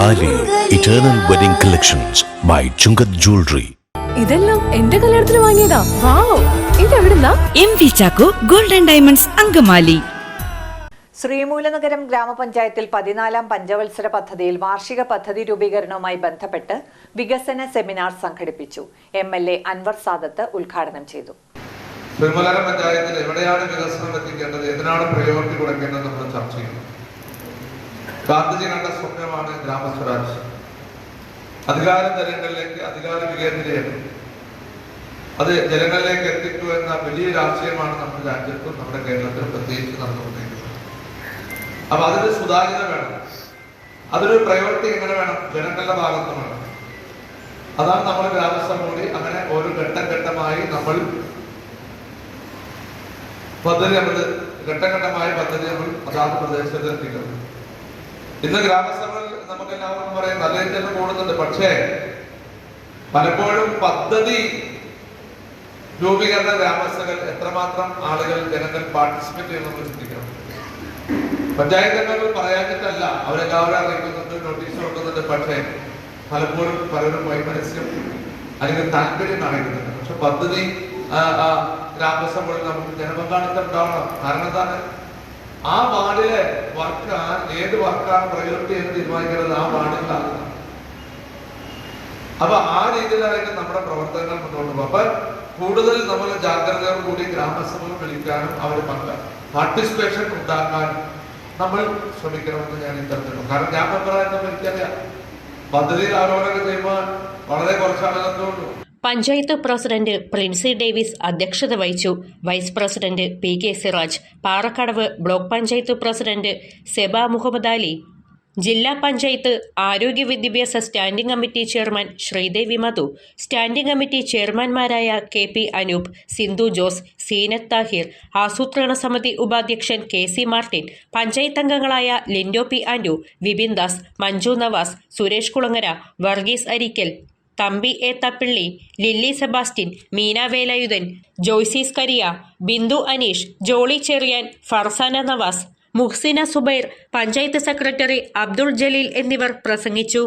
താലി eternal wedding collections by Chungath jewellery. ഇതെല്ലാം എന്റെ കല്യാണത്തിന് വാങ്ങിയതാ. വാവ്, ഇതെവിടുന്നാ? MV Chacko golden diamonds Angamaly. Sreemoolanagaram ഗ്രാമപഞ്ചായത്തിൽ 14ാം പഞ്ചവത്സര പദ്ധതിയിൽ വാർഷിക പദ്ധതി രൂപീകരണവുമായി ബന്ധപ്പെട്ട് വികസന സെമിനാർ സംഘടിപ്പിച്ചു. MLA അൻവർ സാദത്ത് ഉദ്ഘാടനം ചെയ്തു. ശ്രീമൂലനഗരം പഞ്ചായത്തിൽ എവിടെയാണ് വികസനം എത്തിക്കേണ്ടത്, എന്തിനാണ് പ്രയോറിറ്റി കൊടുക്കേണ്ടത് നമ്മൾ ചർച്ച ചെയ്യുന്നു. ഗാന്ധിജി കണ്ട സ്വപ്നമാണ് ഗ്രാമസ്വരാജ്. അധികാരം ജനങ്ങളിലേക്ക്, അധികാര വികേന്ദ്രീകരണം, അത് ജനങ്ങളിലേക്ക് എത്തിക്കുക എന്ന വലിയ രാഷ്ട്രീയമാണ് നമ്മുടെ രാജ്യത്തും നമ്മുടെ കേരളത്തിലും പ്രത്യേകിച്ച് നടന്നുകൊണ്ടിരിക്കുന്നത്. അപ്പൊ അതിന് സുതാര്യത വേണം, അതൊരു പ്രയോറിറ്റി എങ്ങനെ വേണം, ജനങ്ങളുടെ ഭാഗത്ത് വേണം. അതാണ് നമ്മൾ ഗ്രാമസഭ കൂടി അങ്ങനെ ഓരോ ഘട്ടം ഘട്ടമായി നമ്മൾ പദ്ധതി നമ്മൾ അതാത് പ്രദേശത്ത് എത്തിക്കുന്നു. ഇന്ന് ഗ്രാമസഭകൾ നമുക്ക് എല്ലാവർക്കും പറയാം നല്ല രീതിയിൽ കൂടുന്നുണ്ട്. പക്ഷേ പലപ്പോഴും പദ്ധതി രൂപീകരണ ഗ്രാമസഭകൾ എത്രമാത്രം ആളുകൾ ജനങ്ങൾ പാർട്ടിസിപ്പേറ്റ് ചെയ്യുന്നത് ചിന്തിക്കണം. പഞ്ചായത്ത് അംഗങ്ങൾ പറയാഞ്ഞിട്ടല്ല, അവരെല്ലാവരും അറിയിക്കുന്നുണ്ട്, നോട്ടീസ് കൊടുക്കുന്നുണ്ട്. പക്ഷേ പലപ്പോഴും പലരും വൈമനസ്യം അല്ലെങ്കിൽ താല്പര്യം കാണിക്കുന്നുണ്ട്. പക്ഷെ പദ്ധതി ഗ്രാമസഭകളിൽ നമുക്ക് ജനപങ്കാളിത്തം ഉണ്ടാവണം. കാരണം എന്താണ്, ആ വാർഡിലെ വർക്ക് ഏത് വർക്കാണ് പ്രയോറിറ്റി എന്ന് തീരുമാനിക്കുന്നത് ആ വാർഡിലാണ്. അപ്പൊ ആ രീതിയിലായിരിക്കും നമ്മുടെ പ്രവർത്തനങ്ങൾ മുന്നോട്ട് പോകും. അപ്പൊ കൂടുതൽ നമ്മൾ ജാഗ്രതയോട് കൂടി ഗ്രാമസഭകൾ വിളിക്കാനും അവർ പാർട്ടിസിപ്പേഷൻ ഉണ്ടാക്കാനും നമ്മൾ ശ്രമിക്കണമെന്ന് ഞാൻ ഇത്തരത്തിലുള്ളൂ. കാരണം ഞാൻ മെമ്പറായിരുന്നു, എനിക്കറിയാം പദ്ധതിയിൽ അവരോടൊക്കെ ചെയ്യുമ്പോൾ വളരെ കുറച്ചാളുകളൊക്കെ ഉള്ളൂ. പഞ്ചായത്ത് പ്രസിഡന്റ് പ്രിൻസി ഡേവിസ് അധ്യക്ഷത വഹിച്ചു. Vice president PK Siraj, Parakkadavu block panchayat president Seba Muhammad Ali, ജില്ലാ പഞ്ചായത്ത് ആരോഗ്യ വിദ്യാഭ്യാസ standing committee chairman Sreedevi Madhu, standing committee ചെയർമാൻമാരായ KP അനൂപ്, സിന്ധു ജോസ്, സീനത്ത് താഹിർ, ആസൂത്രണ സമിതി ഉപാധ്യക്ഷൻ KC മാർട്ടിൻ, പഞ്ചായത്ത് അംഗങ്ങളായ Lindo P Andu, Vipin Das, Manju Navas, Suresh Kulangara, Varghese Arikkal, Thampi A Thappilly, Lilly Sebastian, Meena Velayudhan, Joycees Kariya, Bindu Aneesh, Jolly Cherian, Farsana Navas, Muhsina Zubair, panchayat secretary Abdul Jaleel എന്നിവർ പ്രസംഗിച്ചു.